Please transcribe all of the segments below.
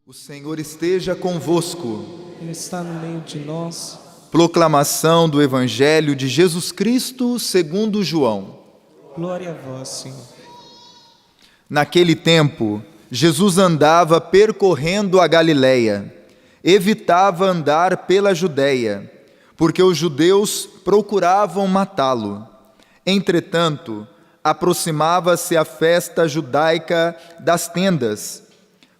O Senhor esteja convosco. Ele está no meio de nós. Proclamação do Evangelho de Jesus Cristo segundo João. Glória a vós, Senhor. Naquele tempo, Jesus andava percorrendo a Galileia. Evitava andar pela Judéia, porque os judeus procuravam matá-lo. Entretanto, aproximava-se a festa judaica das tendas.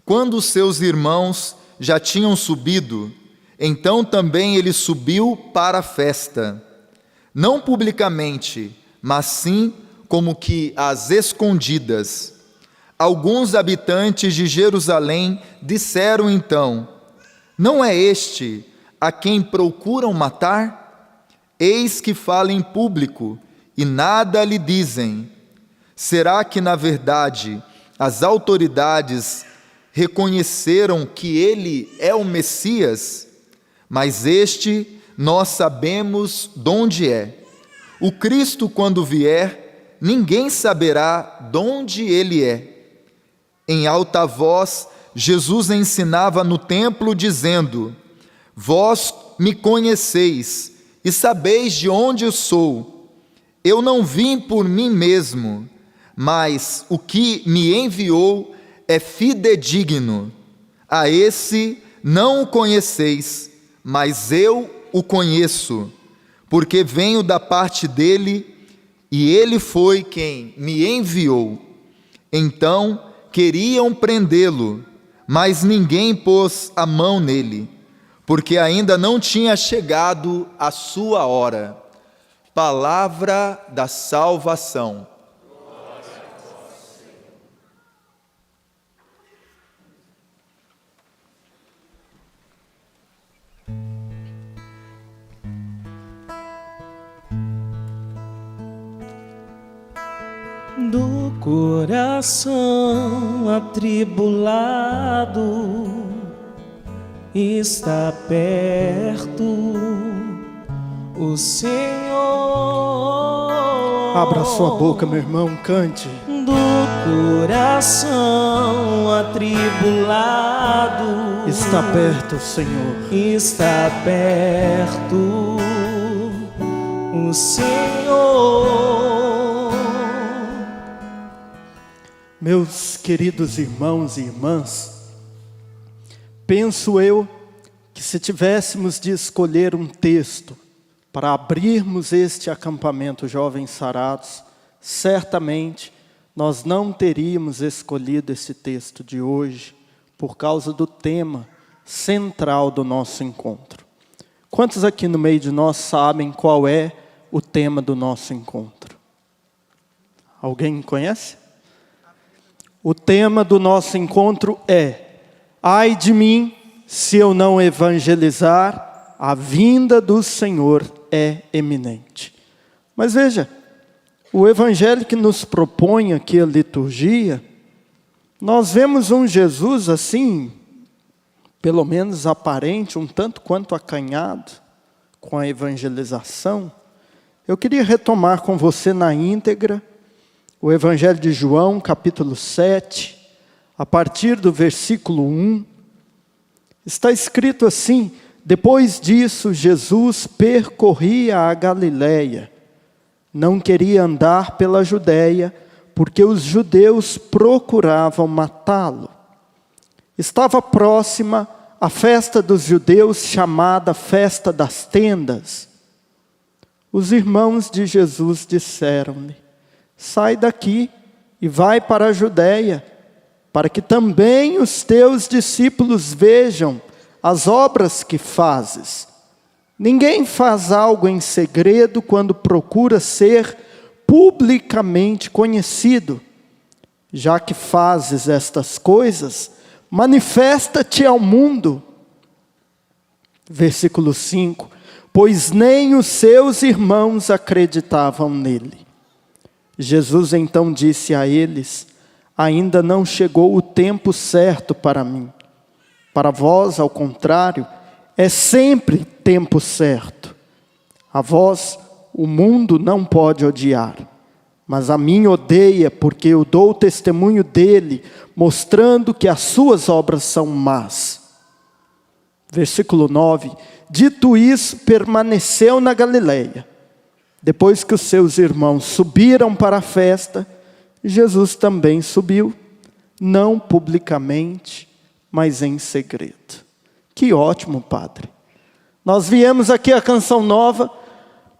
Quando seus irmãos já tinham subido, então também ele subiu para a festa. Não publicamente, mas sim como que às escondidas. Alguns habitantes de Jerusalém disseram então: não é este a quem procuram matar? Eis que fala em público e nada lhe dizem. Será que, na verdade, as autoridades reconheceram que ele é o Messias? Mas este nós sabemos donde é. O Cristo, quando vier, ninguém saberá donde ele é. Em alta voz, Jesus ensinava no templo, dizendo: vós me conheceis e sabeis de onde eu sou. Eu não vim por mim mesmo, mas o que me enviou é fidedigno. A esse não o conheceis, mas eu o conheço, porque venho da parte dele e ele foi quem me enviou. Então queriam prendê-lo, mas ninguém pôs a mão nele, porque ainda não tinha chegado a sua hora. Palavra da salvação. Do coração atribulado está perto o Senhor. Abra sua boca, meu irmão, cante. Do coração atribulado Está perto o Senhor. está perto o Senhor. Meus queridos irmãos e irmãs, penso eu que se tivéssemos de escolher um texto para abrirmos este acampamento Jovens Sarados, certamente nós não teríamos escolhido esse texto de hoje por causa do tema central do nosso encontro. Quantos aqui no meio de nós sabem qual é o tema do nosso encontro? Alguém conhece? O tema do nosso encontro é: ai de mim, se eu não evangelizar, a vinda do Senhor é eminente. Mas veja, o evangelho que nos propõe aqui a liturgia, nós vemos um Jesus assim, pelo menos aparente, um tanto quanto acanhado com a evangelização. Eu queria retomar com você na íntegra o Evangelho de João, capítulo 7, a partir do versículo 1, está escrito assim: depois disso, Jesus percorria a Galileia. Não queria andar pela Judéia, porque os judeus procuravam matá-lo. Estava próxima a festa dos judeus, chamada Festa das Tendas. Os irmãos de Jesus disseram-lhe: sai daqui e vai para a Judéia, para que também os teus discípulos vejam as obras que fazes. Ninguém faz algo em segredo quando procura ser publicamente conhecido. Já que fazes estas coisas, manifesta-te ao mundo. Versículo 5: pois nem os seus irmãos acreditavam nele. Jesus então disse a eles: ainda não chegou o tempo certo para mim. Para vós, ao contrário, é sempre tempo certo. A vós, o mundo não pode odiar, mas a mim odeia, porque eu dou testemunho dele, mostrando que as suas obras são más. Versículo 9. Dito isso, permaneceu na Galileia. Depois que os seus irmãos subiram para a festa, Jesus também subiu, não publicamente, mas em segredo. Que ótimo, Padre. Nós viemos aqui a Canção Nova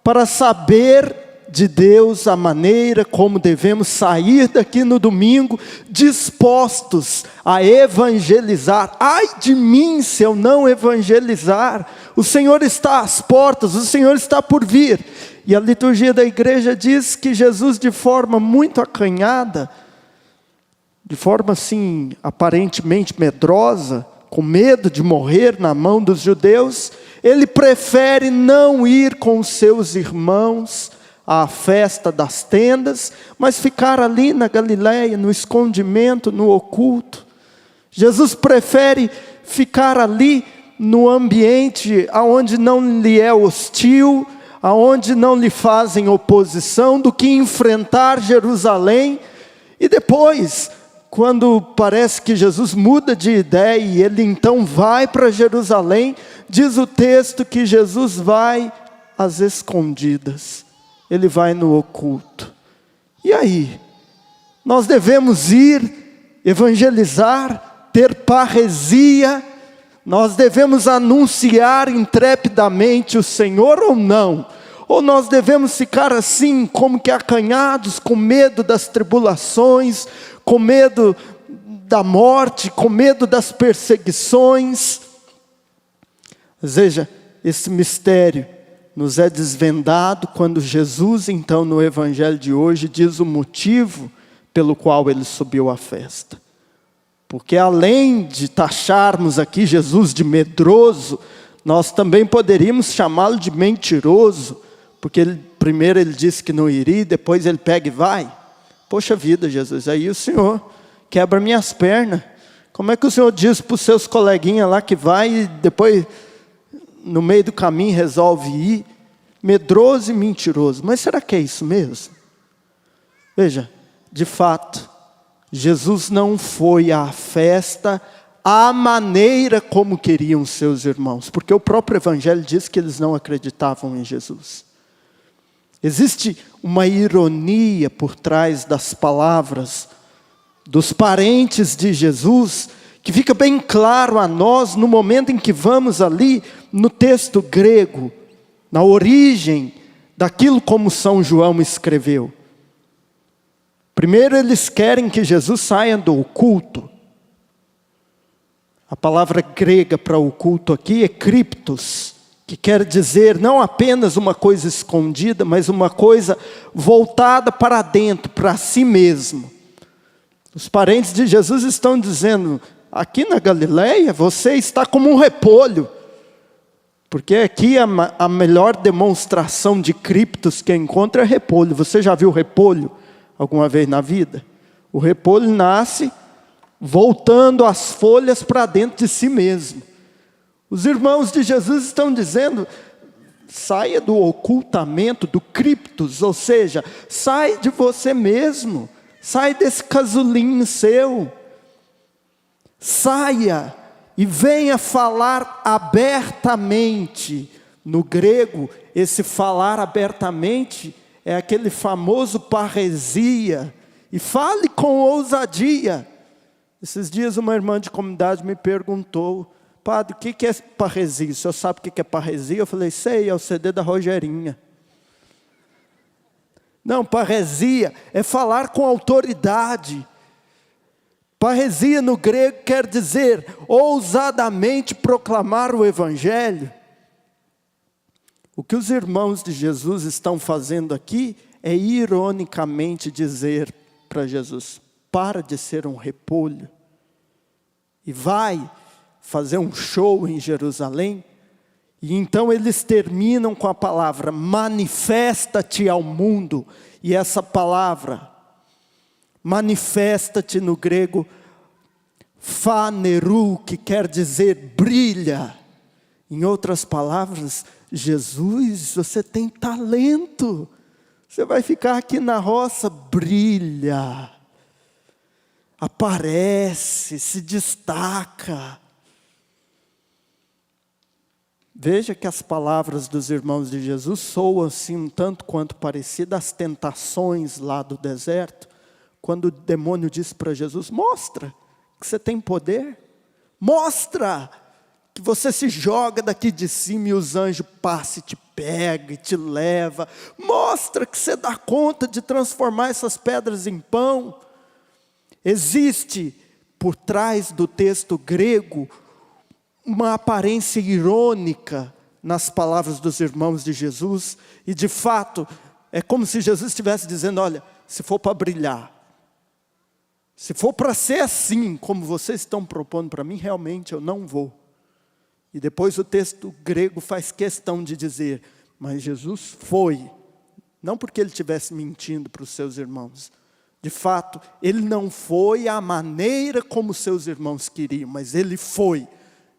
para saber de Deus a maneira como devemos sair daqui no domingo, dispostos a evangelizar. Ai de mim se eu não evangelizar. O Senhor está às portas, o Senhor está por vir. E a liturgia da igreja diz que Jesus, de forma muito acanhada, de forma assim aparentemente medrosa, com medo de morrer na mão dos judeus, ele prefere não ir com os seus irmãos à festa das tendas, mas ficar ali na Galileia, no escondimento, no oculto. Jesus prefere ficar ali no ambiente onde não lhe é hostil, aonde não lhe fazem oposição, do que enfrentar Jerusalém. E depois, quando parece que Jesus muda de ideia e ele então vai para Jerusalém, diz o texto que Jesus vai às escondidas, ele vai no oculto. E aí? Nós devemos ir evangelizar, ter parresia, nós devemos anunciar intrepidamente o Senhor ou não? Ou nós devemos ficar assim, como que acanhados, com medo das tribulações, com medo da morte, com medo das perseguições? Veja, esse mistério nos é desvendado quando Jesus, então, no Evangelho de hoje, diz o motivo pelo qual ele subiu à festa. Porque além de taxarmos aqui Jesus de medroso, nós também poderíamos chamá-lo de mentiroso, porque primeiro ele disse que não iria, depois ele pega e vai. Poxa vida, Jesus, aí o Senhor quebra minhas pernas. Como é que o Senhor diz para os seus coleguinhas lá que vai e depois, no meio do caminho, resolve ir? Medroso e mentiroso. Mas será que é isso mesmo? Veja, de fato, Jesus não foi à festa à maneira como queriam seus irmãos, porque o próprio Evangelho diz que eles não acreditavam em Jesus. Existe uma ironia por trás das palavras dos parentes de Jesus, que fica bem claro a nós no momento em que vamos ali no texto grego, na origem daquilo como São João escreveu. Primeiro eles querem que Jesus saia do oculto. A palavra grega para oculto aqui é criptos, que quer dizer não apenas uma coisa escondida, mas uma coisa voltada para dentro, para si mesmo. Os parentes de Jesus estão dizendo, aqui na Galileia você está como um repolho, porque aqui a melhor demonstração de criptos que encontra é repolho. Você já viu repolho alguma vez na vida? O repolho nasce voltando as folhas para dentro de si mesmo. Os irmãos de Jesus estão dizendo, saia do ocultamento, do criptos, ou seja, sai de você mesmo, sai desse casulinho seu, saia e venha falar abertamente. No grego, esse falar abertamente é aquele famoso parresia, e fale com ousadia. Esses dias uma irmã de comunidade me perguntou, padre, o que é parresia? O senhor sabe o que é parresia? Eu falei, sei, é o CD da Rogerinha. Não, parresia é falar com autoridade. Parresia no grego quer dizer ousadamente proclamar o Evangelho. O que os irmãos de Jesus estão fazendo aqui é ironicamente dizer para Jesus, para de ser um repolho e vai fazer um show em Jerusalém. E então eles terminam com a palavra manifesta-te ao mundo. E essa palavra manifesta-te no grego phaneru, que quer dizer brilha. Em outras palavras, Jesus, você tem talento, Você vai ficar aqui na roça, brilha, aparece, se destaca. Veja que as palavras dos irmãos de Jesus soam assim um tanto quanto parecidas às tentações lá do deserto, quando o demônio disse para Jesus: mostra que você tem poder, mostra que você se joga daqui de cima e os anjos passam e te pegam e te levam, mostra que você dá conta de transformar essas pedras em pão. Existe por trás do texto grego uma aparência irônica nas palavras dos irmãos de Jesus, e de fato, é como se Jesus estivesse dizendo: olha, se for para brilhar, se for para ser assim, como vocês estão propondo para mim, realmente eu não vou. E depois o texto grego faz questão de dizer: mas Jesus foi, não porque ele estivesse mentindo para os seus irmãos, de fato, ele não foi à maneira como seus irmãos queriam, mas ele foi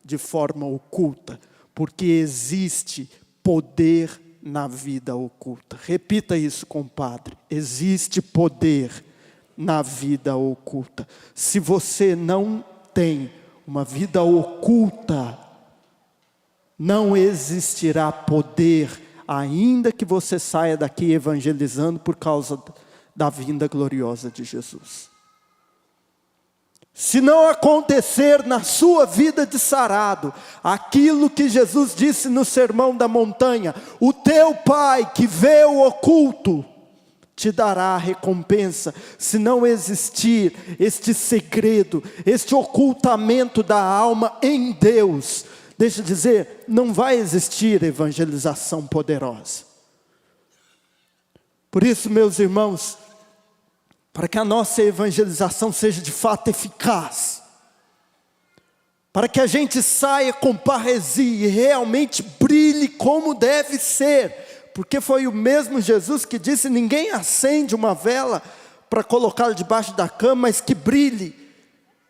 de forma oculta, porque existe poder na vida oculta. Repita isso, compadre: existe poder na vida oculta. Se você não tem uma vida oculta, não existirá poder, ainda que você saia daqui evangelizando por causa da vinda gloriosa de Jesus. Se não acontecer na sua vida de sarado, aquilo que Jesus disse no Sermão da Montanha: o teu Pai que vê o oculto, te dará a recompensa. Se não existir este segredo, este ocultamento da alma em Deus, deixa eu dizer, não vai existir evangelização poderosa. Por isso, meus irmãos, para que a nossa evangelização seja de fato eficaz, para que a gente saia com parresia e realmente brilhe como deve ser, porque foi o mesmo Jesus que disse: ninguém acende uma vela para colocá-la debaixo da cama, mas que brilhe.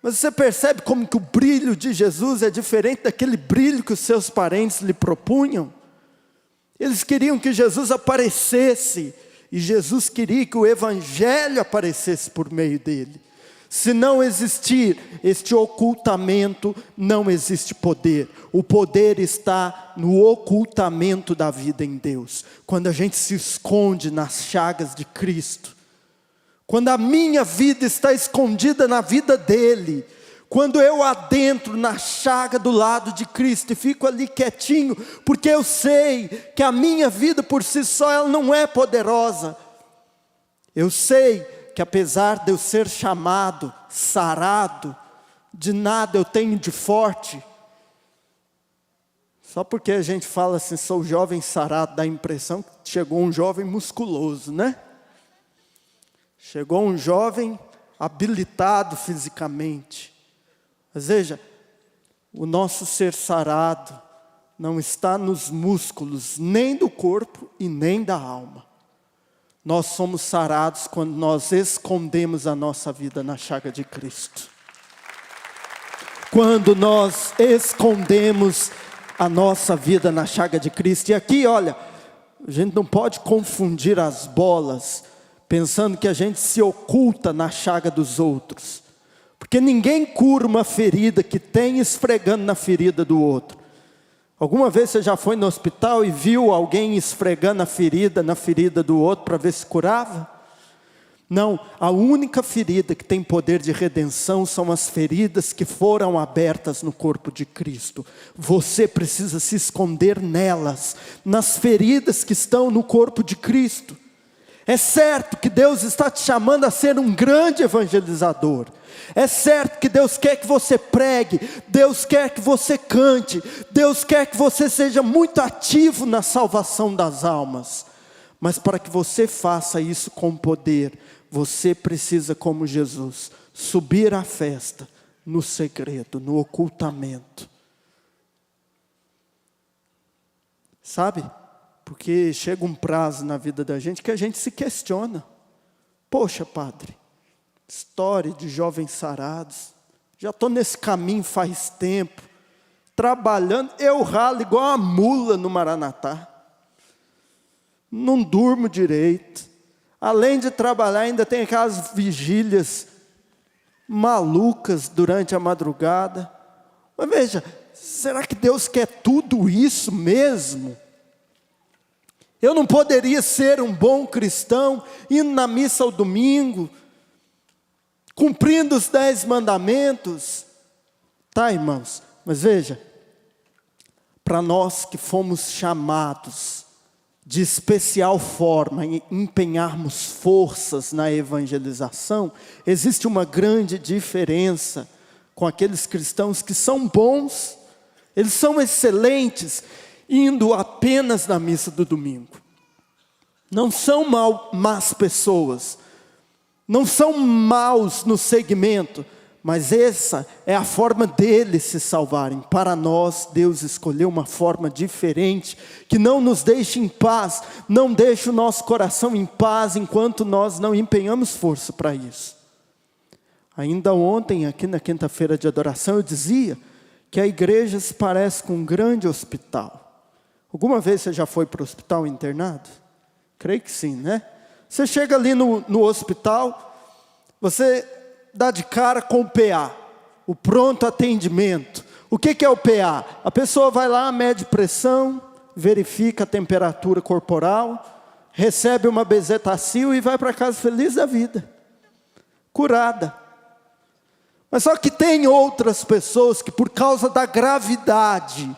Mas você percebe como que o brilho de Jesus é diferente daquele brilho que os seus parentes lhe propunham? Eles queriam que Jesus aparecesse, e Jesus queria que o Evangelho aparecesse por meio dele. Se não existir este ocultamento, não existe poder. O poder está no ocultamento da vida em Deus. Quando a gente se esconde nas chagas de Cristo. Quando a minha vida está escondida na vida dele. Quando eu adentro na chaga do lado de Cristo e fico ali quietinho, porque eu sei que a minha vida por si só ela não é poderosa. Eu sei que apesar de eu ser chamado, sarado, de nada eu tenho de forte. Só porque a gente fala assim, sou jovem sarado, dá a impressão que chegou um jovem musculoso, né? Chegou um jovem habilitado fisicamente. Mas veja, o nosso ser sarado não está nos músculos, nem do corpo e nem da alma. Nós somos sarados quando nós escondemos a nossa vida na chaga de Cristo. Quando nós escondemos a nossa vida na chaga de Cristo. E aqui, olha, a gente não pode confundir as bolas, pensando que a gente se oculta na chaga dos outros. Porque ninguém cura uma ferida que tem esfregando na ferida do outro. Alguma vez você já foi no hospital e viu alguém esfregando na ferida do outro para ver se curava? Não, a única ferida que tem poder de redenção são as feridas que foram abertas no corpo de Cristo. Você precisa se esconder nelas, nas feridas que estão no corpo de Cristo. É certo que Deus está te chamando a ser um grande evangelizador. É certo que Deus quer que você pregue, Deus quer que você cante, Deus quer que você seja muito ativo na salvação das almas. Mas para que você faça isso com poder, você precisa, como Jesus, subir à festa no segredo, no ocultamento. Sabe? Porque chega um prazo na vida da gente que a gente se questiona. Poxa, padre, história de jovens sarados, já estou nesse caminho faz tempo, trabalhando, eu ralo igual uma mula no Maranatá, não durmo direito, Além de trabalhar, ainda tem aquelas vigílias malucas durante a madrugada. Mas veja, será que Deus quer tudo isso mesmo? Eu não poderia ser um bom cristão, indo na missa ao domingo, cumprindo os 10 mandamentos? Tá, irmãos? Mas veja, para nós que fomos chamados de especial forma em empenharmos forças na evangelização, existe uma grande diferença com aqueles cristãos que são bons, eles são excelentes, indo apenas na missa do domingo. Não são más pessoas, não são maus no segmento, mas essa é a forma deles se salvarem. Para nós, Deus escolheu uma forma diferente, que não nos deixe em paz, não deixe o nosso coração em paz, enquanto nós não empenhamos força para isso. Ainda ontem, aqui na quinta-feira de adoração, eu dizia que a igreja se parece com um grande hospital. Alguma vez você já foi para o hospital internado? Creio que sim, né? Você chega ali no hospital, você dá de cara com o PA, o pronto atendimento. O que é o PA? A pessoa vai lá, mede pressão, verifica a temperatura corporal, recebe uma bezetacil e vai para casa feliz da vida, curada. Mas só que tem outras pessoas que, por causa da gravidade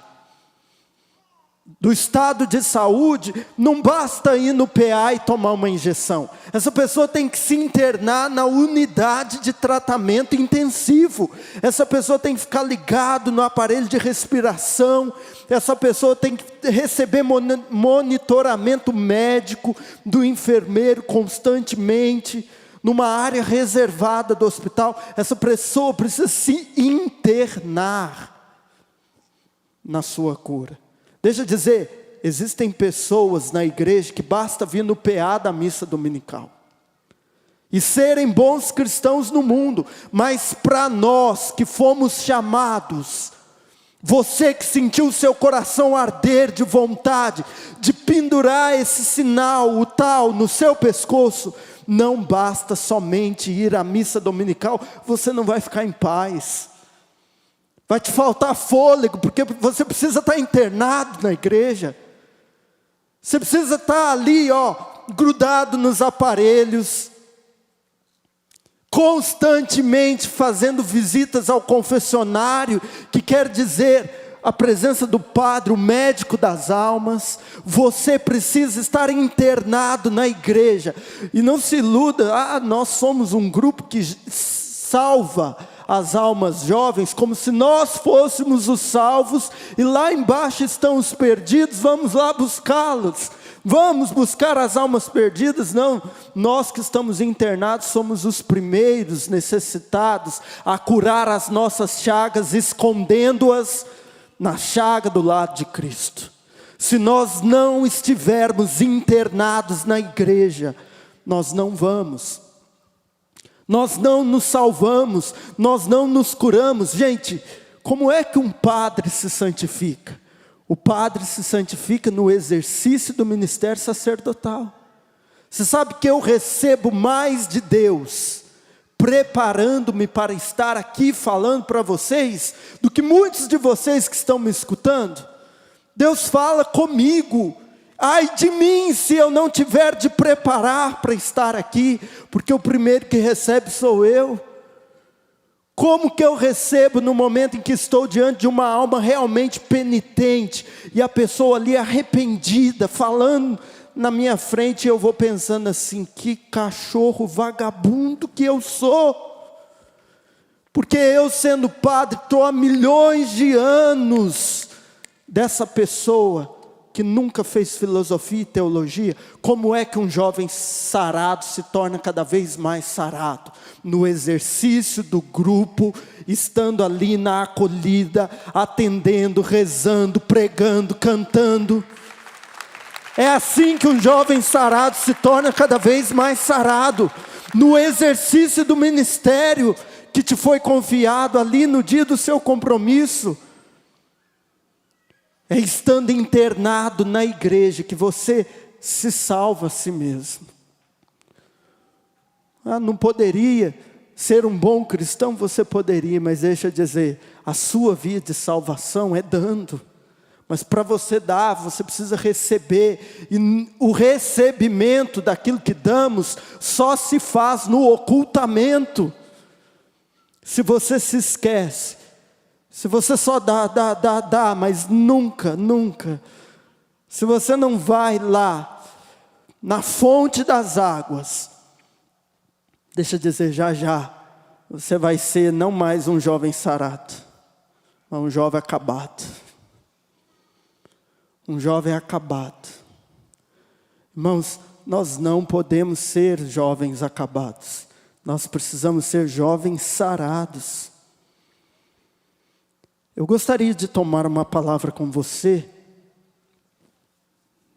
do estado de saúde, não basta ir no PA e tomar uma injeção. Essa pessoa tem que se internar na unidade de tratamento intensivo. Essa pessoa tem que ficar ligado no aparelho de respiração. Essa pessoa tem que receber monitoramento médico do enfermeiro constantemente, numa área reservada do hospital. Essa pessoa precisa se internar na sua cura. Deixa eu dizer, existem pessoas na igreja que basta vir no PA da missa dominical e serem bons cristãos no mundo, mas para nós que fomos chamados, você que sentiu o seu coração arder de vontade de pendurar esse sinal, o tal, no seu pescoço, não basta somente ir à missa dominical, você não vai ficar em paz. Vai te faltar fôlego, porque você precisa estar internado na igreja. Você precisa estar ali, grudado nos aparelhos, constantemente fazendo visitas ao confessionário, que quer dizer a presença do padre, o médico das almas. Você precisa estar internado na igreja. E não se iluda, nós somos um grupo que salva as almas jovens, como se nós fôssemos os salvos, e lá embaixo estão os perdidos, vamos lá buscá-los, vamos buscar as almas perdidas. Não, nós que estamos internados somos os primeiros necessitados a curar as nossas chagas, escondendo-as na chaga do lado de Cristo. Se nós não estivermos internados na igreja, nós não vamos. Nós não nos salvamos, nós não nos curamos. Gente, como é que um padre se santifica? O padre se santifica no exercício do ministério sacerdotal. Você sabe que eu recebo mais de Deus, preparando-me para estar aqui falando para vocês, do que muitos de vocês que estão me escutando. Deus fala comigo. Ai de mim se eu não tiver de preparar para estar aqui, porque o primeiro que recebe sou eu. Como que eu recebo no momento em que estou diante de uma alma realmente penitente, e a pessoa ali arrependida, falando na minha frente, e eu vou pensando assim, que cachorro vagabundo que eu sou, porque eu, sendo padre, estou há milhões de anos dessa pessoa que nunca fez filosofia e teologia. Como é que um jovem sarado se torna cada vez mais sarado? No exercício do grupo, estando ali na acolhida, atendendo, rezando, pregando, cantando. É assim que um jovem sarado se torna cada vez mais sarado. No exercício do ministério que te foi confiado ali no dia do seu compromisso. É estando internado na igreja que você se salva a si mesmo. Ah, não poderia ser um bom cristão? Você poderia, mas deixa eu dizer, a sua via de salvação é dando. Mas para você dar, você precisa receber. E o recebimento daquilo que damos só se faz no ocultamento. Se você se esquece, se você só dá, mas nunca, se você não vai lá, na fonte das águas, deixa eu dizer, já, você vai ser não mais um jovem sarado, mas um jovem acabado. Um jovem acabado. Irmãos, nós não podemos ser jovens acabados. Nós precisamos ser jovens sarados. Eu gostaria de tomar uma palavra com você,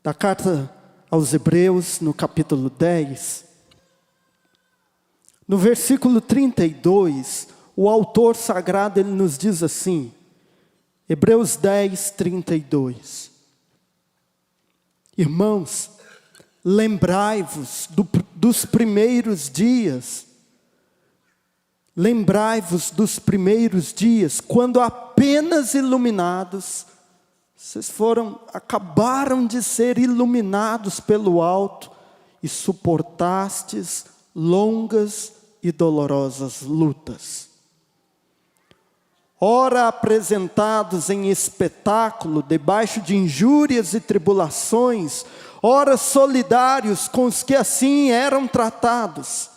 da carta aos Hebreus, no capítulo 10. No versículo 32, o autor sagrado ele nos diz assim, Hebreus 10, 32. Irmãos, lembrai-vos dos primeiros dias. Lembrai-vos dos primeiros dias, quando apenas iluminados, vocês acabaram de ser iluminados pelo alto e suportastes longas e dolorosas lutas. Ora apresentados em espetáculo, debaixo de injúrias e tribulações, ora solidários com os que assim eram tratados.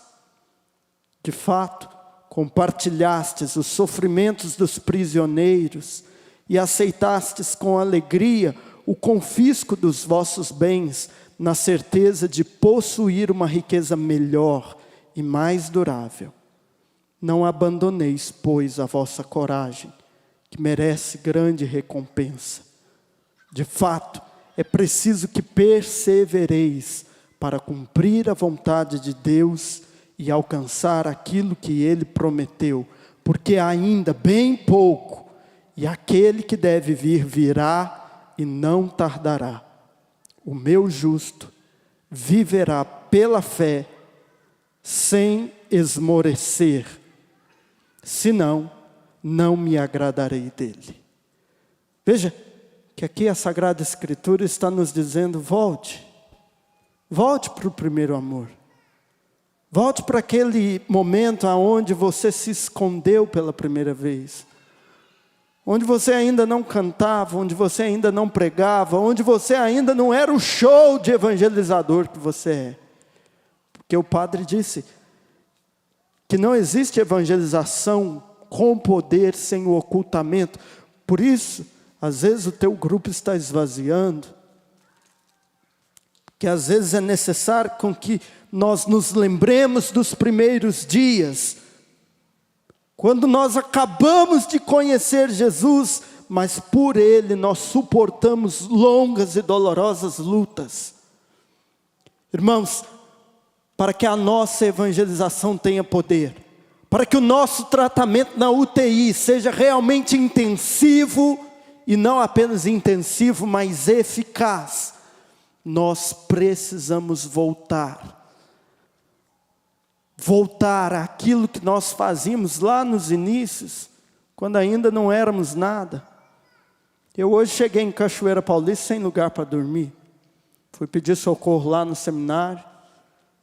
De fato, compartilhastes os sofrimentos dos prisioneiros e aceitastes com alegria o confisco dos vossos bens, na certeza de possuir uma riqueza melhor e mais durável. Não abandoneis, pois, a vossa coragem, que merece grande recompensa. De fato, é preciso que persevereis para cumprir a vontade de Deus e alcançar aquilo que Ele prometeu, porque ainda bem pouco, e aquele que deve vir virá e não tardará. O meu justo viverá pela fé, sem esmorecer, senão não me agradarei dele. Veja que aqui a Sagrada Escritura está nos dizendo, volte para o primeiro amor. Volte para aquele momento onde você se escondeu pela primeira vez. Onde você ainda não cantava, onde você ainda não pregava, onde você ainda não era o show de evangelizador que você é. Porque o padre disse que não existe evangelização com poder sem o ocultamento. Por isso, às vezes o teu grupo está esvaziando. Que às vezes é necessário com que nós nos lembremos dos primeiros dias, quando nós acabamos de conhecer Jesus, mas por Ele nós suportamos longas e dolorosas lutas. Irmãos, para que a nossa evangelização tenha poder, para que o nosso tratamento na UTI seja realmente intensivo, e não apenas intensivo, mas eficaz, nós precisamos voltar àquilo que nós fazíamos lá nos inícios, quando ainda não éramos nada. Eu hoje cheguei em Cachoeira Paulista sem lugar para dormir. Fui pedir socorro lá no seminário,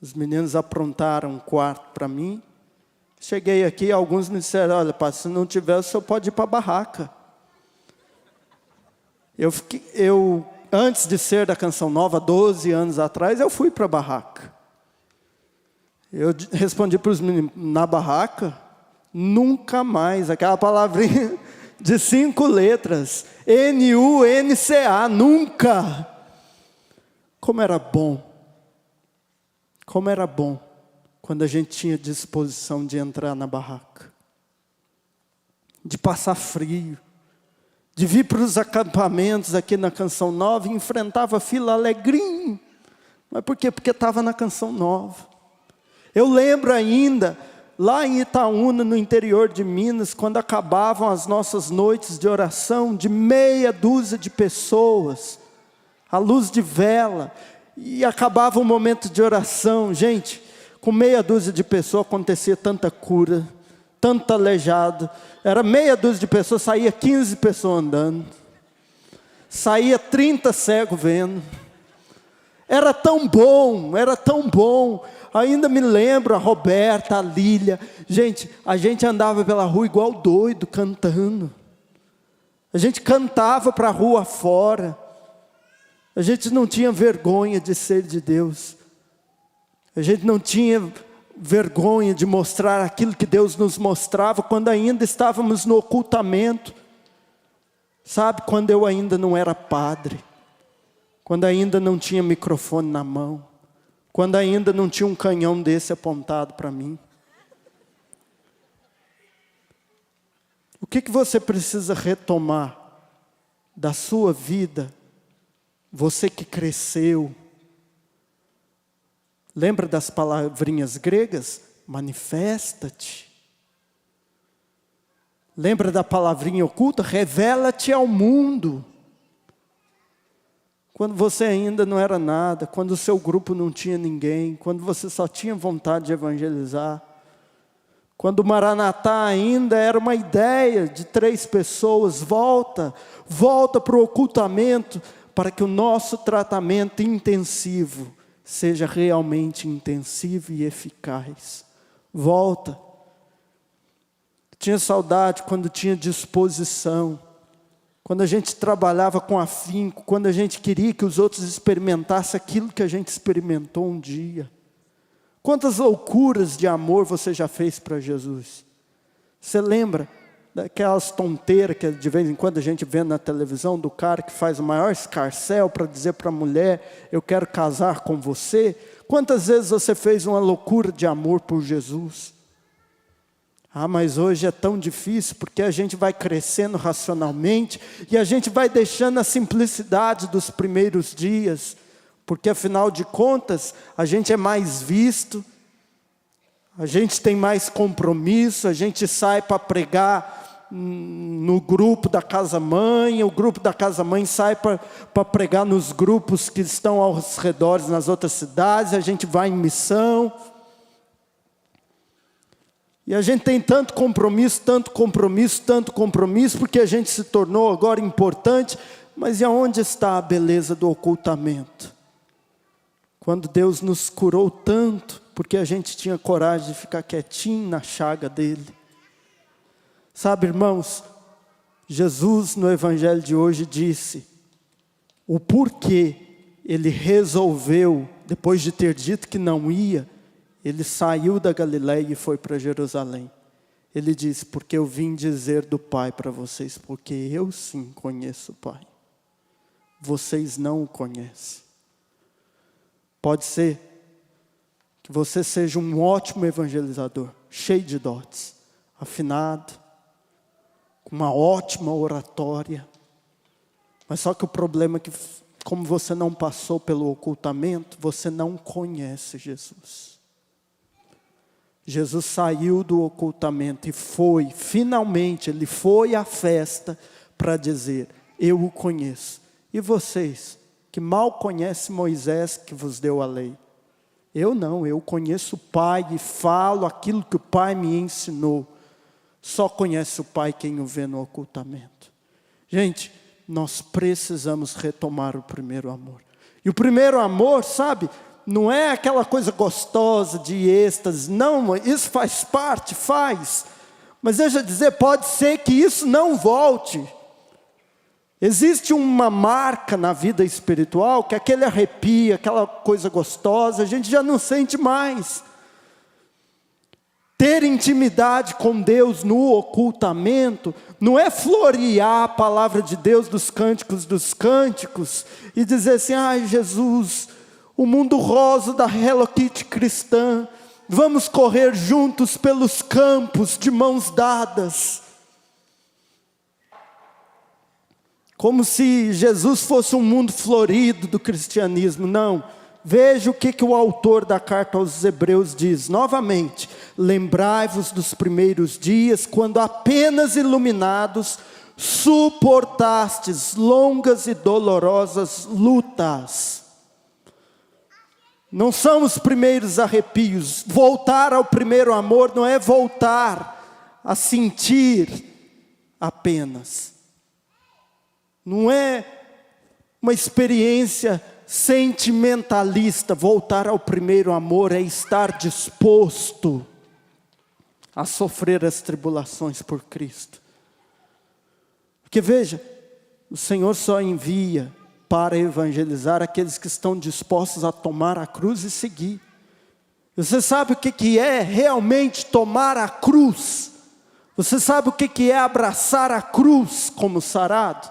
os meninos aprontaram um quarto para mim. Cheguei aqui, alguns me disseram, olha, pai, se não tiver, o senhor pode ir para a barraca. Eu, antes de ser da Canção Nova, 12 anos atrás, eu fui para a barraca. Eu respondi para os meninos, na barraca, nunca mais, aquela palavrinha de 5 letras, N-U-N-C-A, nunca. Como era bom quando a gente tinha disposição de entrar na barraca, de passar frio, de vir para os acampamentos aqui na Canção Nova e enfrentava fila alegrinho. Mas por quê? Porque estava na Canção Nova. Eu lembro ainda, lá em Itaúna, no interior de Minas, quando acabavam as nossas noites de oração, de meia dúzia de pessoas, à luz de vela, e acabava o momento de oração. Gente, Com meia dúzia de pessoas acontecia tanta cura, tanto aleijado. Era meia dúzia de pessoas, saía 15 pessoas andando. Saía 30 cegos vendo. Era tão bom, era tão bom. Ainda me lembro, a Roberta, a Lília. Gente, a gente andava pela rua igual doido, cantando. A gente cantava para a rua fora. A gente não tinha vergonha de ser de Deus. A gente não tinha vergonha de mostrar aquilo que Deus nos mostrava quando ainda estávamos no ocultamento. Sabe, quando eu ainda não era padre. Quando ainda não tinha microfone na mão. Quando ainda não tinha um canhão desse apontado para mim. O que você precisa retomar da sua vida? Você que cresceu. Lembra das palavrinhas gregas? Manifesta-te. Lembra da palavrinha oculta? Revela-te ao mundo. Quando você ainda não era nada, quando o seu grupo não tinha ninguém, quando você só tinha vontade de evangelizar, quando o Maranatá ainda era uma ideia de 3 pessoas, volta para o ocultamento, para que o nosso tratamento intensivo seja realmente intensivo e eficaz. Volta. Tinha saudade quando tinha disposição, quando a gente trabalhava com afinco, quando a gente queria que os outros experimentassem aquilo que a gente experimentou um dia. Quantas loucuras de amor você já fez para Jesus? Você lembra daquelas tonteiras que de vez em quando a gente vê na televisão, do cara que faz o maior escarcéu para dizer para a mulher, eu quero casar com você? Quantas vezes você fez uma loucura de amor por Jesus? Ah, mas hoje é tão difícil, porque a gente vai crescendo racionalmente, e a gente vai deixando a simplicidade dos primeiros dias, porque afinal de contas, a gente é mais visto, a gente tem mais compromisso, a gente sai para pregar no grupo da casa-mãe, o grupo da casa-mãe sai para pregar nos grupos que estão aos redores nas outras cidades, a gente vai em missão. E a gente tem tanto compromisso, porque a gente se tornou agora importante, mas e aonde está a beleza do ocultamento? Quando Deus nos curou tanto, porque a gente tinha coragem de ficar quietinho na chaga dele. Sabe, irmãos, Jesus no Evangelho de hoje disse o porquê ele resolveu, depois de ter dito que não ia, ele saiu da Galileia e foi para Jerusalém. Ele disse, porque eu vim dizer do Pai para vocês, porque eu sim conheço o Pai. Vocês não o conhecem. Pode ser que você seja um ótimo evangelizador, cheio de dotes, afinado, com uma ótima oratória. Mas só que o problema é que, como você não passou pelo ocultamento, você não conhece Jesus. Jesus saiu do ocultamento e foi, finalmente, ele foi à festa para dizer, eu o conheço. E vocês, que mal conhecem Moisés que vos deu a lei? Eu não, eu conheço o Pai e falo aquilo que o Pai me ensinou. Só conhece o Pai quem o vê no ocultamento. Gente, nós precisamos retomar o primeiro amor. E o primeiro amor, sabe, não é aquela coisa gostosa de êxtase, não, isso faz parte, faz. Mas deixa eu dizer, pode ser que isso não volte. Existe uma marca na vida espiritual, que aquele arrepio, aquela coisa gostosa, a gente já não sente mais. Ter intimidade com Deus no ocultamento, não é florear a palavra de Deus dos cânticos, e dizer assim, ai Jesus, o mundo rosa da Hello Kitty cristã, vamos correr juntos pelos campos de mãos dadas. Como se Jesus fosse um mundo florido do cristianismo, não. Veja o que o autor da carta aos Hebreus diz, novamente, lembrai-vos dos primeiros dias, quando apenas iluminados, suportastes longas e dolorosas lutas. Não são os primeiros arrepios. Voltar ao primeiro amor não é voltar a sentir apenas. Não é uma experiência sentimentalista. Voltar ao primeiro amor é estar disposto a sofrer as tribulações por Cristo. Porque veja, o Senhor só envia para evangelizar aqueles que estão dispostos a tomar a cruz e seguir. Você sabe o que é realmente tomar a cruz? Você sabe o que é abraçar a cruz como sarado?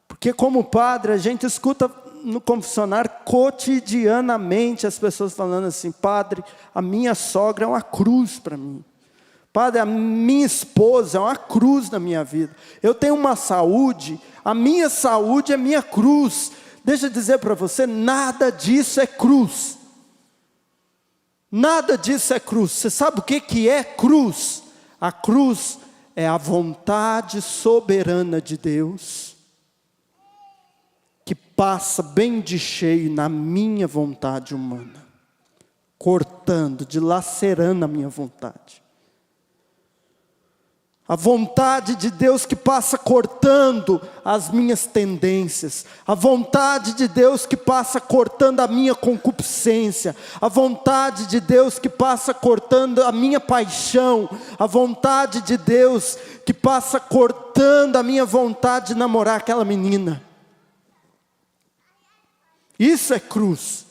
Porque como padre, a gente escuta no confessionário cotidianamente as pessoas falando assim: padre, a minha sogra é uma cruz para mim. Padre, a minha esposa é uma cruz na minha vida. Eu tenho uma saúde, a minha saúde é minha cruz. Deixa eu dizer para você, nada disso é cruz. Nada disso é cruz. Você sabe o que é cruz? A cruz é a vontade soberana de Deus, que passa bem de cheio na minha vontade humana, cortando, dilacerando a minha vontade. A vontade de Deus que passa cortando as minhas tendências. A vontade de Deus que passa cortando a minha concupiscência. A vontade de Deus que passa cortando a minha paixão. A vontade de Deus que passa cortando a minha vontade de namorar aquela menina. Isso é cruz.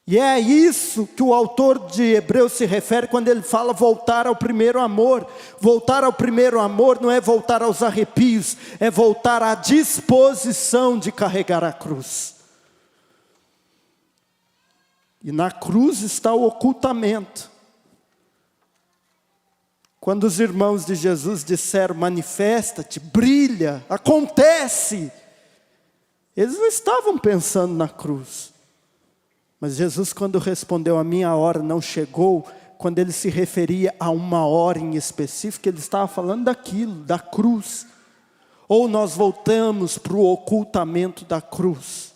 E é isso que o autor de Hebreus se refere quando ele fala voltar ao primeiro amor. Voltar ao primeiro amor não é voltar aos arrepios, é voltar à disposição de carregar a cruz. E na cruz está o ocultamento. Quando os irmãos de Jesus disseram: manifesta-te, brilha, acontece, eles não estavam pensando na cruz. Mas Jesus, quando respondeu: a minha hora não chegou, quando ele se referia a uma hora em específico, ele estava falando daquilo, da cruz. Ou nós voltamos para o ocultamento da cruz,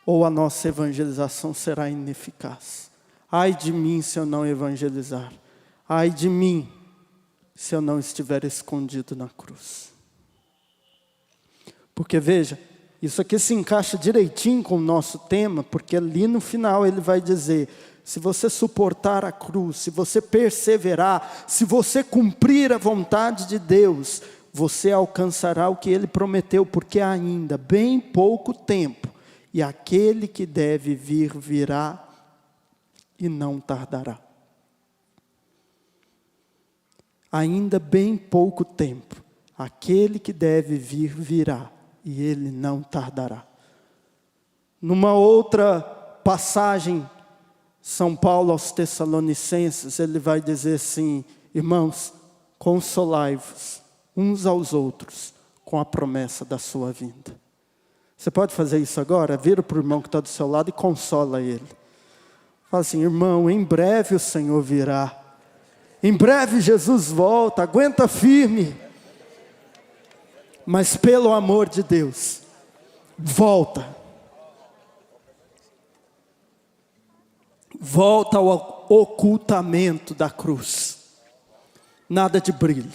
ou a nossa evangelização será ineficaz. Ai de mim se eu não evangelizar. Ai de mim se eu não estiver escondido na cruz. Porque veja, isso aqui se encaixa direitinho com o nosso tema, porque ali no final ele vai dizer: se você suportar a cruz, se você perseverar, se você cumprir a vontade de Deus, você alcançará o que Ele prometeu, porque ainda bem pouco tempo, e aquele que deve vir virá e não tardará. Ainda bem pouco tempo, aquele que deve vir virá, e ele não tardará. Numa outra passagem, São Paulo aos Tessalonicenses, ele vai dizer assim: irmãos, consolai-vos uns aos outros com a promessa da sua vinda. Você pode fazer isso agora? Vira para o irmão que está do seu lado e consola ele. Fala assim: irmão, em breve o Senhor virá. Em breve Jesus volta, aguenta firme. Mas pelo amor de Deus, volta. Volta ao ocultamento da cruz. Nada de brilho.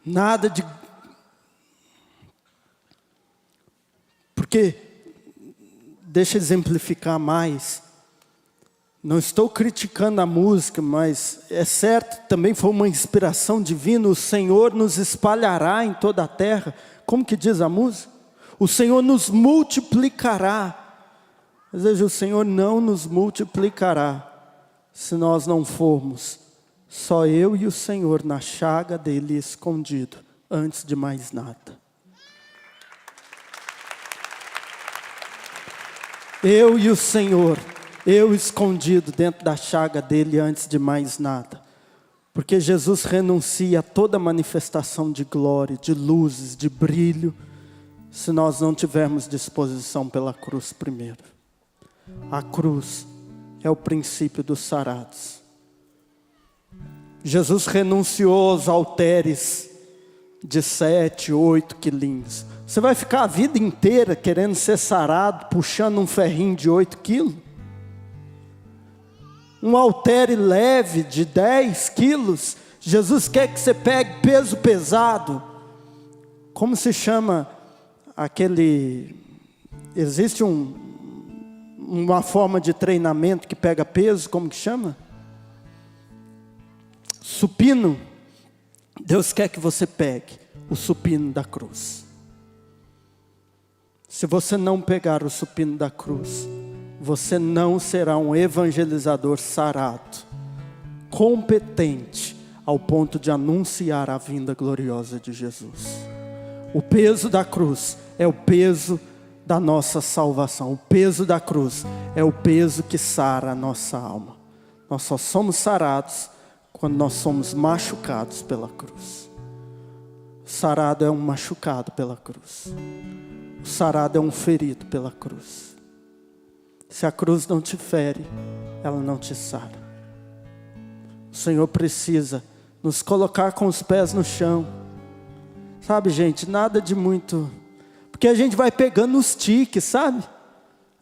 Nada de... Porque, deixa eu exemplificar mais. Não estou criticando a música, mas é certo, também foi uma inspiração divina. O Senhor nos espalhará em toda a terra. Como que diz a música? O Senhor nos multiplicará. Mas veja, o Senhor não nos multiplicará se nós não formos só eu e o Senhor na chaga dele escondido, antes de mais nada. Eu e o Senhor, eu escondido dentro da chaga dele antes de mais nada. Porque Jesus renuncia a toda manifestação de glória, de luzes, de brilho, se nós não tivermos disposição pela cruz primeiro. A cruz é o princípio dos sarados. Jesus renunciou aos halteres de 7, 8 quilinhos. Você vai ficar a vida inteira querendo ser sarado, puxando um ferrinho de 8 quilos? Um haltere leve de 10 quilos? Jesus quer que você pegue peso pesado. Como se chama aquele... Existe uma forma de treinamento que pega peso, como que chama? Supino. Deus quer que você pegue o supino da cruz. Se você não pegar o supino da cruz, você não será um evangelizador sarado, competente ao ponto de anunciar a vinda gloriosa de Jesus. O peso da cruz é o peso da nossa salvação. O peso da cruz é o peso que sara a nossa alma. Nós só somos sarados quando nós somos machucados pela cruz. O sarado é um machucado pela cruz. O sarado é um ferido pela cruz. Se a cruz não te fere, ela não te sara. O Senhor precisa nos colocar com os pés no chão. Sabe, gente, nada de muito... Porque a gente vai pegando os tiques, sabe?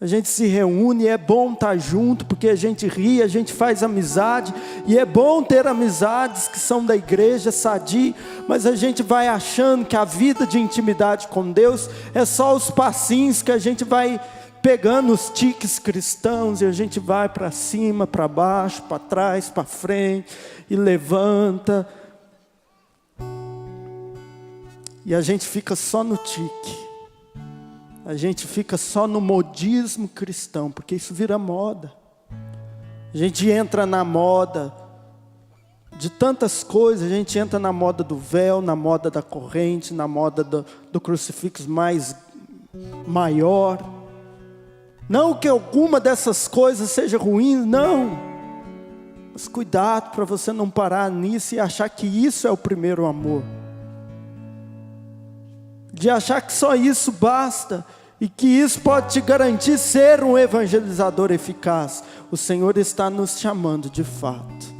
A gente se reúne, é bom estar junto, porque a gente ri, a gente faz amizade, e é bom ter amizades que são da igreja, sadia, mas a gente vai achando que a vida de intimidade com Deus é só os passinhos que a gente vai pegando os tiques cristãos, e a gente vai para cima, para baixo, para trás, para frente, e levanta, e a gente fica só no tique. A gente fica só no modismo cristão, porque isso vira moda. A gente entra na moda de tantas coisas, a gente entra na moda do véu, na moda da corrente, na moda do crucifixo maior. Não que alguma dessas coisas seja ruim, não. Mas cuidado para você não parar nisso e achar que isso é o primeiro amor. De achar que só isso basta e que isso pode te garantir ser um evangelizador eficaz. O Senhor está nos chamando de fato.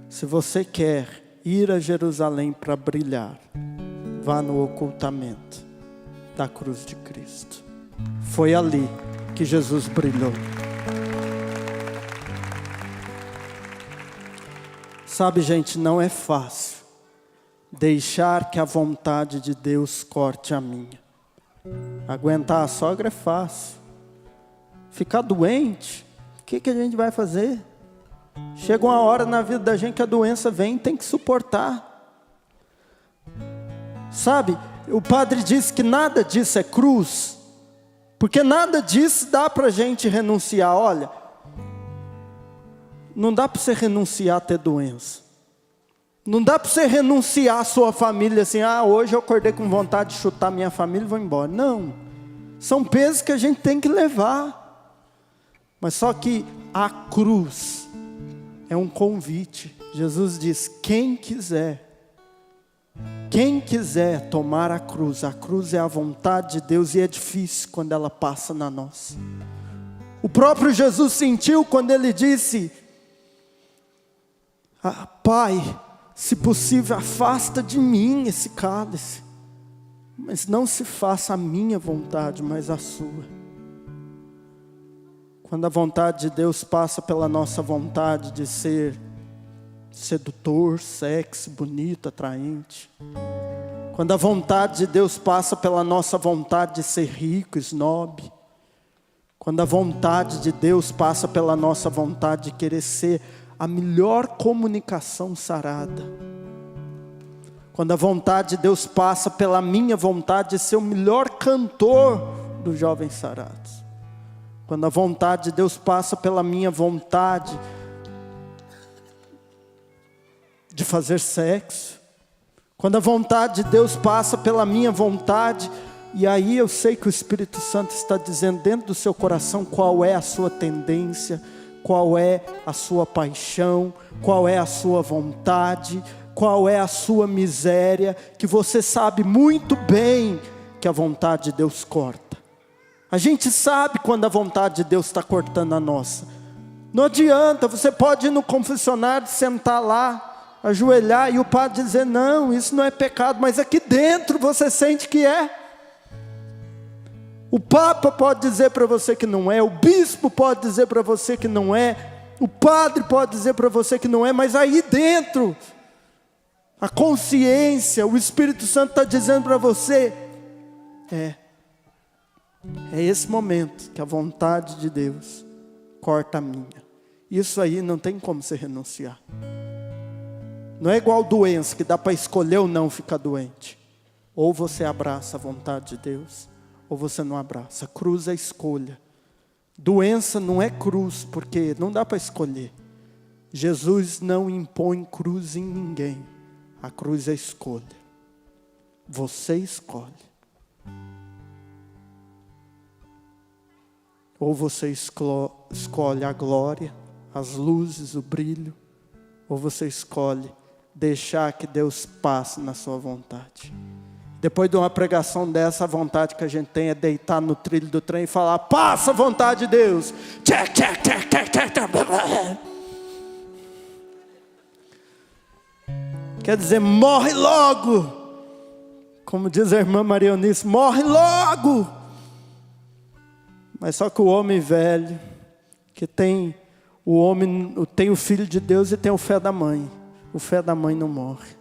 Se você quer ir a Jerusalém para brilhar, vá no ocultamento da cruz de Cristo. Foi ali que Jesus brilhou. Sabe, gente, não é fácil deixar que a vontade de Deus corte a minha. Aguentar a sogra é fácil. Ficar doente, o que a gente vai fazer? Chega uma hora na vida da gente que a doença vem e tem que suportar. Sabe, o padre disse que nada disso é cruz, porque nada disso dá para a gente renunciar. Olha, não dá para você renunciar a ter doença. Não dá para você renunciar à sua família assim, hoje eu acordei com vontade de chutar minha família e vou embora. Não, são pesos que a gente tem que levar. Mas só que a cruz é um convite. Jesus diz, quem quiser tomar a cruz é a vontade de Deus, e é difícil quando ela passa na nossa. O próprio Jesus sentiu quando ele disse, Pai, se possível, afasta de mim esse cálice, mas não se faça a minha vontade, mas a sua. Quando a vontade de Deus passa pela nossa vontade de ser sedutor, sexy, bonito, atraente. Quando a vontade de Deus passa pela nossa vontade de ser rico, snob. Quando a vontade de Deus passa pela nossa vontade de querer ser a melhor comunicação sarada. Quando a vontade de Deus passa pela minha vontade de ser o melhor cantor dos jovens sarados. Quando a vontade de Deus passa pela minha vontade de fazer sexo. Quando a vontade de Deus passa pela minha vontade, e aí eu sei que o Espírito Santo está dizendo dentro do seu coração qual é a sua tendência, qual é a sua paixão, qual é a sua vontade, qual é a sua miséria, que você sabe muito bem que a vontade de Deus corta. A gente sabe quando a vontade de Deus está cortando a nossa. Não adianta, você pode ir no confessionário, sentar lá, ajoelhar, e o padre dizer, não, isso não é pecado, mas aqui dentro você sente que é. O Papa pode dizer para você que não é, o bispo pode dizer para você que não é, o padre pode dizer para você que não é, mas aí dentro, a consciência, o Espírito Santo está dizendo para você, é esse momento que a vontade de Deus corta a minha. Isso aí não tem como você renunciar. Não é igual doença, que dá para escolher ou não ficar doente. Ou você abraça a vontade de Deus, ou você não abraça. Cruz é escolha. Doença não é cruz, porque não dá para escolher. Jesus não impõe cruz em ninguém. A cruz é escolha. Você escolhe. Ou você escolhe a glória, as luzes, o brilho, ou você escolhe deixar que Deus passe na sua vontade. Depois de uma pregação dessa, a vontade que a gente tem é deitar no trilho do trem e falar: passa a vontade de Deus. Tchac, tchac, tchac, tchac, tchac, tchac. Quer dizer, morre logo. Como diz a irmã Maria Eunice, morre logo. Mas só que o homem velho, que tem o filho de Deus e tem o fé da mãe. O fé da mãe não morre.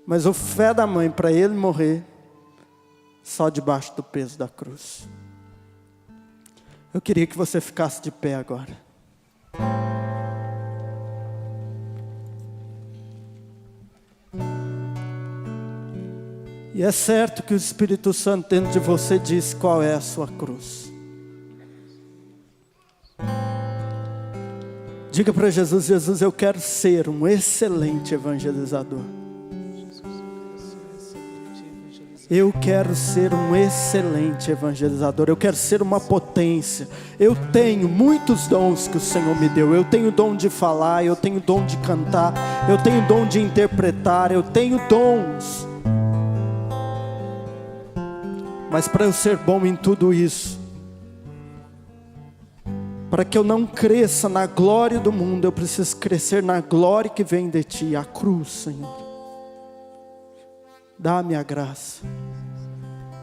Mas o fé da mãe, para ele morrer, só debaixo do peso da cruz. Eu queria que você ficasse de pé agora. E é certo que o Espírito Santo dentro de você diz qual é a sua cruz. Diga para Jesus: Jesus, eu quero ser um excelente evangelizador. Eu quero ser um excelente evangelizador. Eu quero ser uma potência. Eu tenho muitos dons que o Senhor me deu. Eu tenho o dom de falar, eu tenho o dom de cantar, eu tenho o dom de interpretar, eu tenho dons. Mas para eu ser bom em tudo isso, para que eu não cresça na glória do mundo, eu preciso crescer na glória que vem de Ti, a cruz, Senhor. Dá-me a graça.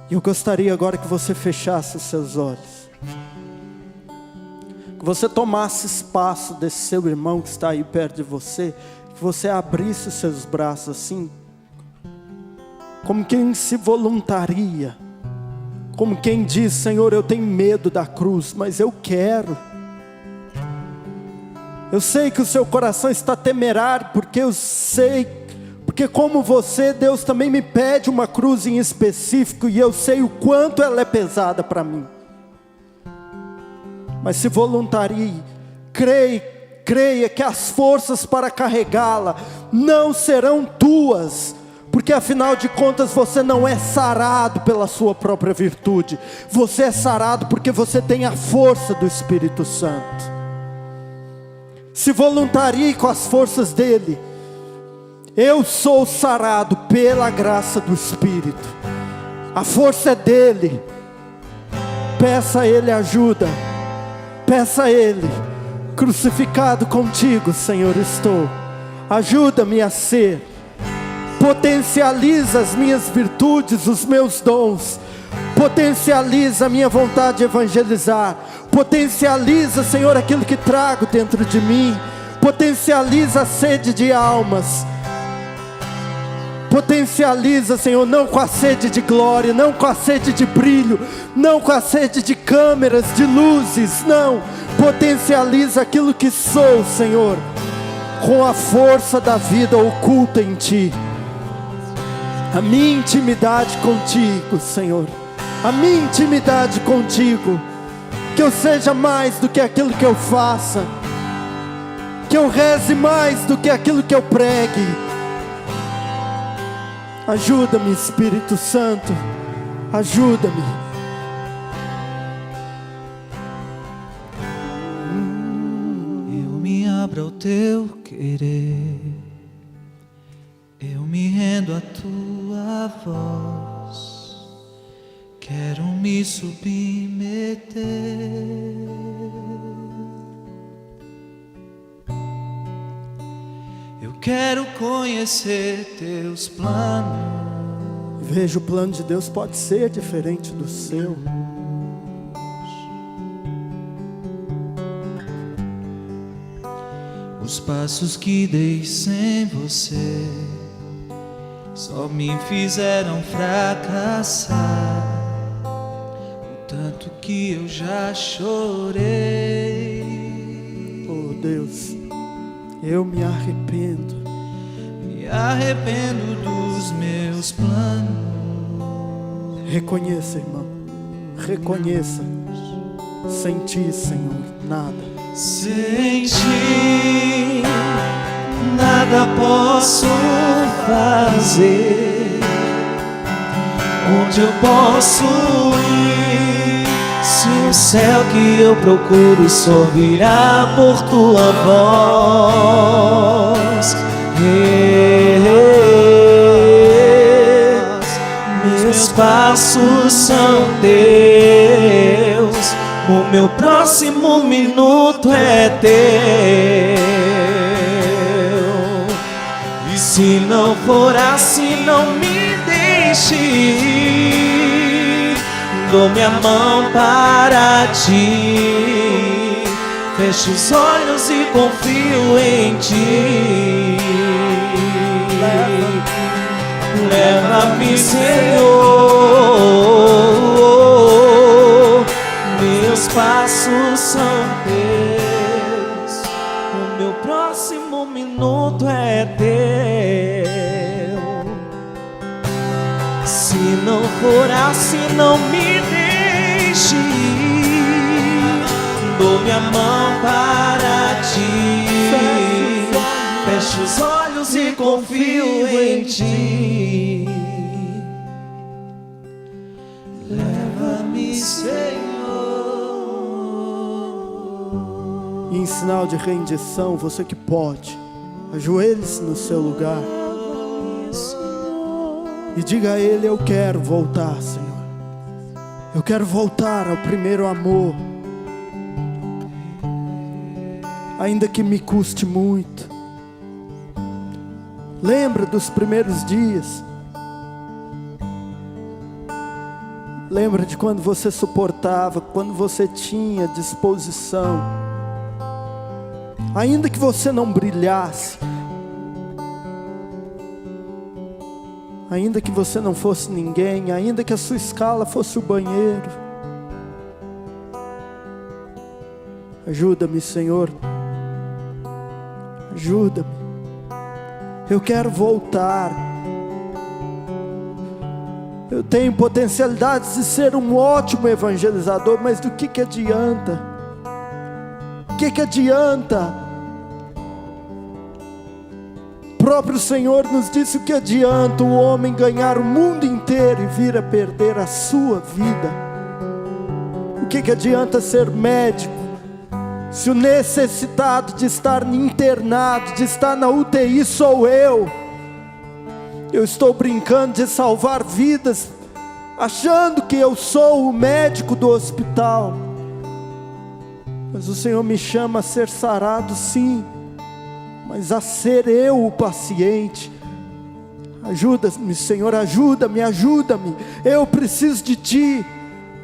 E eu gostaria agora que você fechasse os seus olhos, que você tomasse espaço desse seu irmão que está aí perto de você, que você abrisse os seus braços assim, como quem se voluntaria, como quem diz: Senhor, eu tenho medo da cruz, mas eu quero. Eu sei que o seu coração está temerário, porque como você, Deus também me pede uma cruz em específico, e eu sei o quanto ela é pesada para mim. Mas se voluntarie, creia que as forças para carregá-la não serão tuas, porque afinal de contas você não é sarado pela sua própria virtude, você é sarado porque você tem a força do Espírito Santo. Se voluntarie com as forças dele. Eu sou sarado pela graça do Espírito. A força é dele. Peça a ele ajuda. Peça a ele: crucificado contigo, Senhor, estou. Ajuda-me a ser. Potencializa as minhas virtudes, os meus dons. Potencializa a minha vontade de evangelizar. Potencializa, Senhor, aquilo que trago dentro de mim. Potencializa a sede de almas. Potencializa, Senhor, não com a sede de glória, não com a sede de brilho, não com a sede de câmeras, de luzes, não. Potencializa aquilo que sou, Senhor, com a força da vida oculta em Ti. A minha intimidade contigo, Senhor, a minha intimidade contigo, que eu seja mais do que aquilo que eu faça, que eu reze mais do que aquilo que eu pregue. Ajuda-me, Espírito Santo, ajuda-me. Eu me abro ao Teu querer, eu me rendo à Tua voz, quero me submeter. Eu quero conhecer Teus planos, Veja, o plano de Deus pode ser diferente do seu. Os passos que dei sem você só me fizeram fracassar. O tanto que eu já chorei. Oh Deus, eu me arrependo. Me arrependo dos meus planos. Reconheça, irmão, reconheça. Sem ti, Senhor, nada. Sem ti nada posso fazer. Onde eu posso ir se o céu que eu procuro só virá por tua voz? Meus passos são teus, o meu próximo minuto é teu. E se não for assim, não me deixe ir. Dou minha mão para ti, fecho os olhos e confio em ti. Leva-me, Senhor, meus passos são teus, o meu próximo minuto é teu. Se não for assim, não me deixe ir. Dou minha mão para ti, fecho os olhos e confio em ti. Leva-me, Senhor. E em sinal de rendição, você que pode, ajoelhe-se no seu lugar e diga a Ele: eu quero voltar, Senhor. Eu quero voltar ao primeiro amor, ainda que me custe muito. Lembra dos primeiros dias. Lembra de quando você suportava, quando você tinha disposição. Ainda que você não brilhasse, ainda que você não fosse ninguém, ainda que a sua escala fosse o banheiro. Ajuda-me, Senhor. Ajuda-me. Eu quero voltar. Eu tenho potencialidades de ser um ótimo evangelizador, mas do que adianta? O que adianta? O próprio Senhor nos disse: o que adianta o homem ganhar o mundo inteiro e vir a perder a sua vida? O que adianta ser médico se o necessitado de estar internado, de estar na UTI sou eu? Eu estou brincando de salvar vidas, achando que eu sou o médico do hospital. Mas o Senhor me chama a ser sarado, sim, mas a ser eu o paciente. Ajuda-me, Senhor, ajuda-me, ajuda-me. Eu preciso de Ti.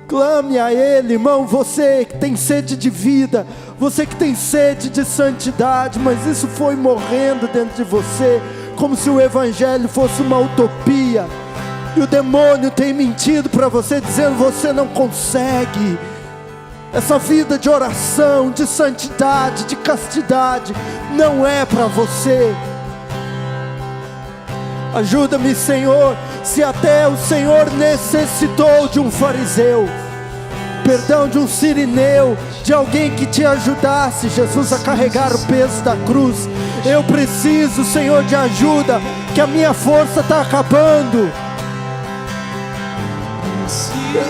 Clame a Ele, irmão, você que tem sede de vida, você que tem sede de santidade, mas isso foi morrendo dentro de você, como se o Evangelho fosse uma utopia, e o demônio tem mentido para você, dizendo: você não consegue. Essa vida de oração, de santidade, de castidade, não é para você. Ajuda-me, Senhor, se até o Senhor necessitou de um fariseu, perdão, de um sirineu, de alguém que te ajudasse, Jesus, a carregar o peso da cruz. Eu preciso, Senhor, de ajuda, que a minha força está acabando.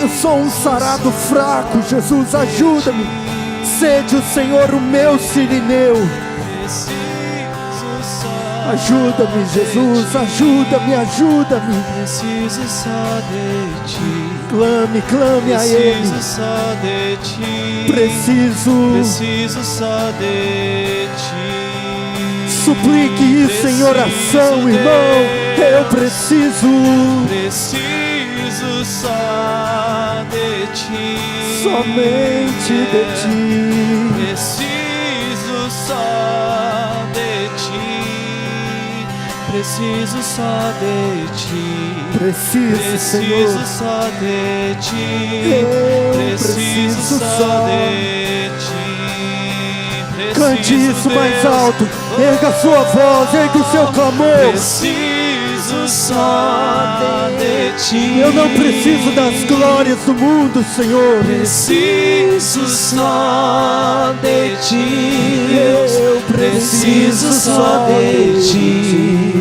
Eu sou um sarado fraco, Jesus, ajuda-me. Sede o Senhor o meu sirineu. Ajuda-me, Jesus, ajuda-me, ajuda-me. Preciso só de Ti. Clame, clame a Ele. Preciso só de Ti. Preciso só de Ti. Suplique isso em oração, irmão. Eu preciso só de ti, somente de ti. preciso só de ti, preciso só de ti, Preciso, Senhor. preciso só de ti, Eu preciso preciso só só. de ti. Cante Preciso, isso mais Deus, alto. Erga a sua voz, erga o seu clamor. preciso só de ti. Eu não preciso das glórias do mundo, Senhor. Preciso só de ti. Eu Preciso só de ti.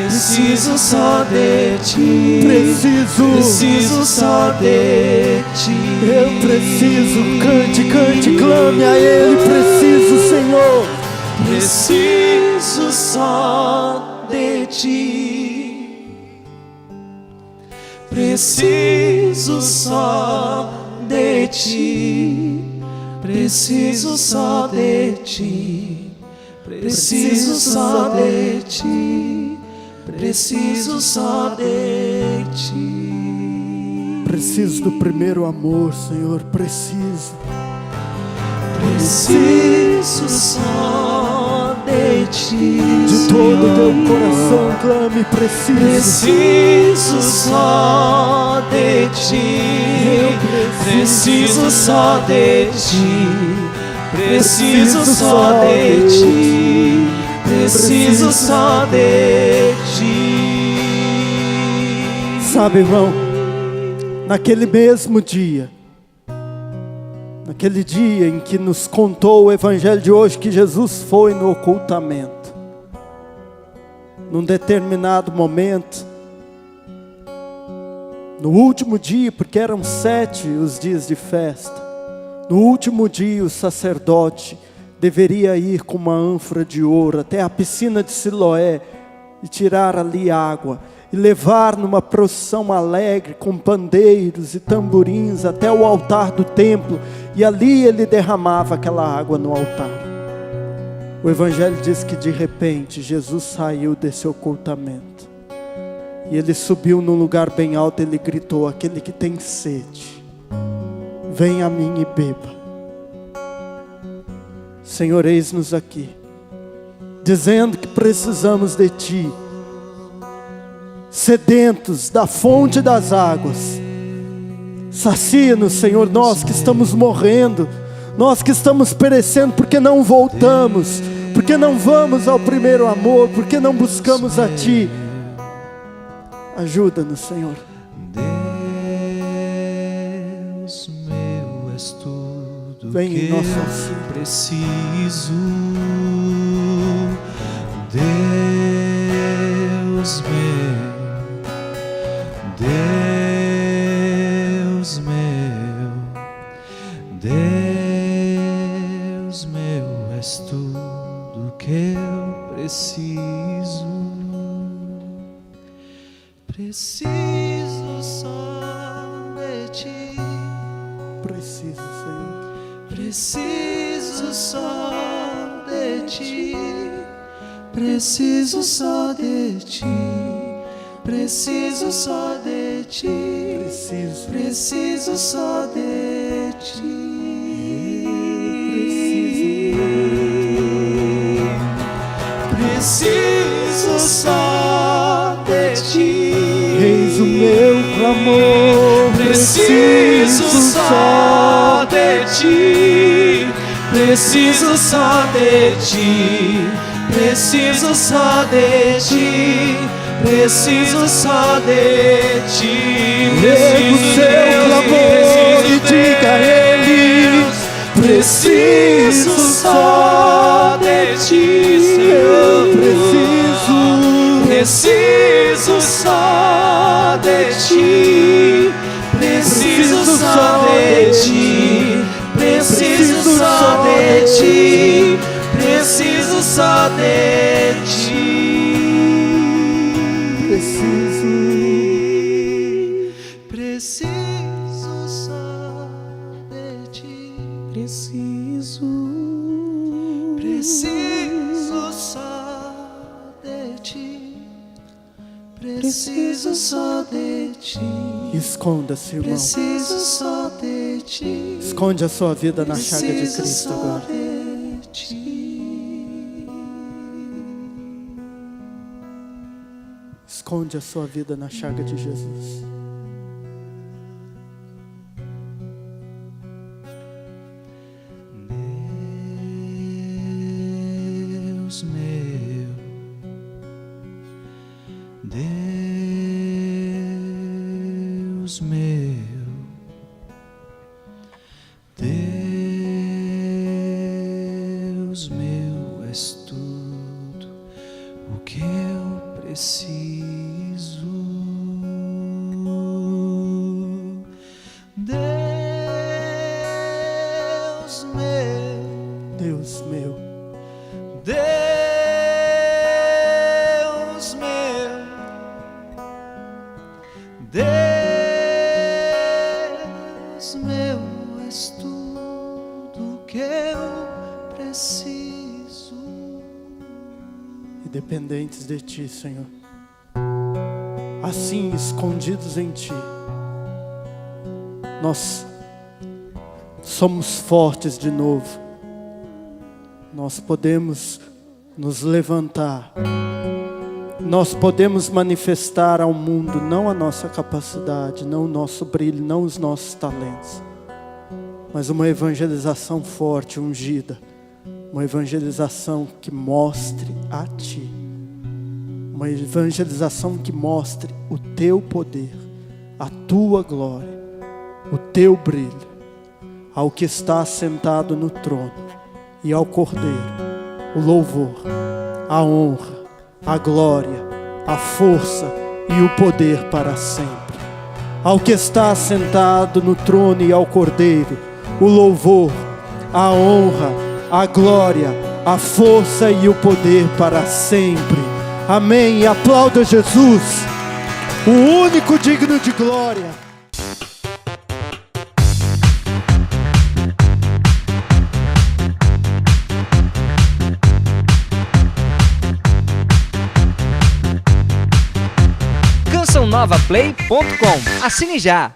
Preciso só de ti. Preciso só de ti. Eu preciso. Cante, cante, clame a Ele. Preciso, Senhor. Preciso só de ti. Preciso só de ti. Preciso só de ti. Preciso só de ti. Preciso só de ti. Preciso do primeiro amor, Senhor. Preciso. Preciso só de ti. De todo o teu coração, clame. Preciso. Preciso só de ti. Preciso só de ti. Preciso só de ti. Preciso só de ti. Sabe, irmão, naquele mesmo dia, naquele dia em que nos contou o evangelho de hoje, que Jesus foi no ocultamento, num determinado momento, no último dia, porque eram 7 os dias de festa, no último dia o sacerdote deveria ir com uma ânfora de ouro até a piscina de Siloé e tirar ali água e levar numa procissão alegre com pandeiros e tamborins até o altar do templo, e ali ele derramava aquela água no altar. O evangelho diz que de repente Jesus saiu desse ocultamento e ele subiu num lugar bem alto. Ele gritou: aquele que tem sede, vem a mim e beba. Senhor, eis-nos aqui, dizendo que precisamos de Ti, sedentos da fonte das águas. Sacia-nos, Senhor, nós que estamos morrendo, nós que estamos perecendo, porque não voltamos, porque não vamos ao primeiro amor, porque não buscamos a Ti. Ajuda-nos, Senhor. Deus meu, és tudo Vem em que nosso eu auxílio. preciso. Deus meu, Deus meu, Deus meu, és tudo que eu preciso. Preciso só de ti. Preciso, Senhor. Preciso só de ti. Preciso só de ti. Preciso só de ti. Preciso. Preciso só de ti. Preciso só de ti. Eis o meu clamor. Preciso só de ti. Preciso só de ti. Preciso só de ti. Preciso só de ti. Erga o seu clamor e diga a Ele: preciso só de ti, Senhor. Preciso só de ti. Preciso só de ti. Preciso só de ti. Preciso só de ti. Preciso só de ti. Preciso só Preciso só de ti. Esconda-se, irmão. Preciso só de ti. Esconde a sua vida na chaga de Preciso Cristo só agora. de ti. Esconde a sua vida na chaga de Jesus. Deus meu, Deus meu, Deus meu, és tudo o que eu preciso. Deus meu, Deus meu, Deus meu, Deus meu, és tudo que eu preciso. e dependentes de Ti, Senhor. Assim, escondidos em Ti, nós somos fortes de novo. Nós podemos nos levantar. Nós podemos manifestar ao mundo não a nossa capacidade, não o nosso brilho, não os nossos talentos, mas uma evangelização forte, ungida, uma evangelização que mostre a Ti, uma evangelização que mostre o Teu poder, a Tua glória, o Teu brilho, ao que está sentado no trono e ao Cordeiro, o louvor, a honra, a glória, a força e o poder para sempre. Ao que está sentado no trono e ao Cordeiro, o louvor, a honra, a glória, a força e o poder para sempre. Amém. E aplauda Jesus, o único digno de glória. CançãoNovaPlay.com. Assine já!